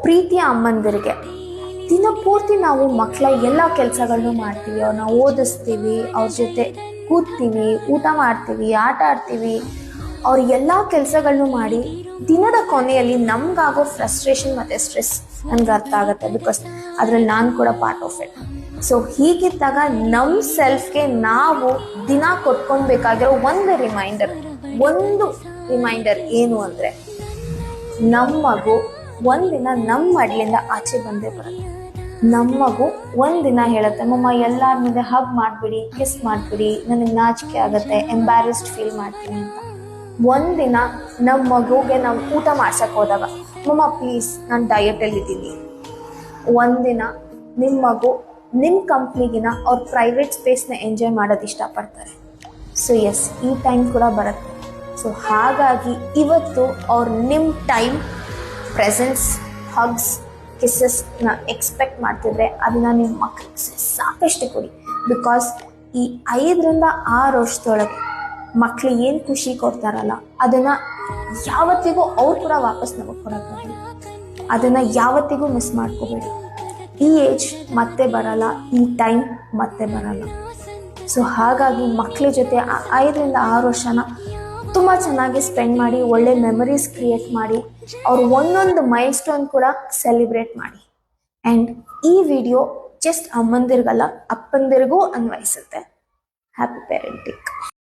ಪ್ರೀತಿಯ ಅಮ್ಮಂದಿರಿಗೆ ದಿನಪೂರ್ತಿ ನಾವು ಮಕ್ಕಳ ಎಲ್ಲ ಕೆಲಸಗಳನ್ನು ಮಾಡ್ತೀವಿ, ಅವ್ರನ್ನ ಓದಿಸ್ತೀವಿ, ಅವ್ರ ಜೊತೆ ಕೂಡ್ತೀವಿ, ಊಟ ಮಾಡ್ತೀವಿ, ಆಟ ಆಡ್ತೀವಿ, ಅವ್ರ ಎಲ್ಲ ಕೆಲಸಗಳನ್ನು ಮಾಡಿ ದಿನದ ಕೊನೆಯಲ್ಲಿ ನಮ್ಗಾಗೋ ಫ್ರಸ್ಟ್ರೇಷನ್ ಮತ್ತು ಸ್ಟ್ರೆಸ್ ನನ್ಗೆ ಅರ್ಥ ಆಗುತ್ತೆ. ಬಿಕಾಸ್ ಅದ್ರಲ್ಲಿ ನಾನು ಕೂಡ ಪಾರ್ಟ್ ಆಫ್ ಇಟ್. ಸೊ ಹೀಗಿದ್ದಾಗ ನಮ್ಮ ಸೆಲ್ಫ್ಗೆ ನಾವು ದಿನ ಕೊಟ್ಕೊಳ್ಬೇಕಾಗಿರೋ ಒಂದು ರಿಮೈಂಡರ್ ಏನು ಅಂದರೆ, ನಮ್ಮ ಮಗು ಒಂದಿನ ನಮ್ಮ ಮಡಿಲಿಂದ ಆಚೆ ಬಂದೇ ಬರುತ್ತೆ. ನಮ್ಮ ಮಗು ಒಂದಿನ ಹೇಳುತ್ತೆ, ಮಮ್ಮ ಎಲ್ಲರ ಮುಂದೆ ಹಗ್ ಮಾಡಿಬಿಡಿ, ಕಿಸ್ ಮಾಡಿಬಿಡಿ, ನನಗೆ ನಾಚಿಕೆ ಆಗುತ್ತೆ, ಎಂಬ್ಯಾರೆಸ್ಡ್ ಫೀಲ್ ಮಾಡ್ತೀನಿ ಅಂತ. ಒಂದಿನ ನಮ್ಮ ಮಗುಗೆ ನಾವು ಊಟ ಮಾಡ್ಸಕ್ಕೆ ಹೋದಾಗ, ಮಮ್ಮ ಪ್ಲೀಸ್ ನಾನು ಡಯಟಲ್ಲಿ ಇದ್ದೀನಿ. ಒಂದಿನ ನಿಮ್ಮ ಮಗು ನಿಮ್ಮ ಕಂಪ್ನಿಗಿನ ಅವ್ರ ಪ್ರೈವೇಟ್ ಸ್ಪೇಸ್ನ ಎಂಜಾಯ್ ಮಾಡೋದು ಇಷ್ಟಪಡ್ತಾರೆ. ಸೊ ಎಸ್, ಈ ಟೈಮ್ ಕೂಡ ಬರುತ್ತೆ. ಸೊ ಹಾಗಾಗಿ ಇವತ್ತು ಅವ್ರು ನಿಮ್ಮ ಟೈಮ್, ಪ್ರೆಸೆನ್ಸ್, ಹಗ್ಸ್, ಕಿಸ್ಸಸ್ನ ಎಕ್ಸ್ಪೆಕ್ಟ್ ಮಾಡ್ತಿದ್ರೆ ಅದನ್ನು ನಿಮ್ಮ ಮಕ್ಕಳಿಗೆ ಸಾಕಷ್ಟು ಕೊಡಿ. ಬಿಕಾಸ್ ಈ 5-6 ವರ್ಷದೊಳಗೆ ಮಕ್ಳಿಗೆ ಏನು ಖುಷಿ ಕೊಡ್ತಾರಲ್ಲ, ಅದನ್ನು ಯಾವತ್ತಿಗೂ ಅವ್ರು ಕೂಡ ವಾಪಸ್ ನಮಗೆ ಕೊಡೋಕ್ಕಾಗಲ್ಲ. ಅದನ್ನು ಯಾವತ್ತಿಗೂ ಮಿಸ್ ಮಾಡ್ಕೋಬೇಡಿ. ಈ ಏಜ್ ಮತ್ತೆ ಬರಲ್ಲ, ಈ ಟೈಮ್ ಮತ್ತೆ ಬರಲ್ಲ. ಸೊ ಹಾಗಾಗಿ ಮಕ್ಕಳ ಜೊತೆ 5-6 ವರ್ಷನ ತುಂಬ ಚೆನ್ನಾಗಿ ಸ್ಪೆಂಡ್ ಮಾಡಿ, ಒಳ್ಳೆ ಮೆಮರೀಸ್ ಕ್ರಿಯೇಟ್ ಮಾಡಿ, ಅವ್ರು ಒಂದೊಂದು ಮೈಲ್ ಸ್ಟೋನ್ ಕೂಡ ಸೆಲಿಬ್ರೇಟ್ ಮಾಡಿ. ಆ್ಯಂಡ್ ಈ ವಿಡಿಯೋ ಜಸ್ಟ್ ಅಮ್ಮಂದಿರಿಗಲ್ಲ, ಅಪ್ಪಂದಿರಿಗೂ ಅನ್ವಯಿಸುತ್ತೆ. Happy parenting.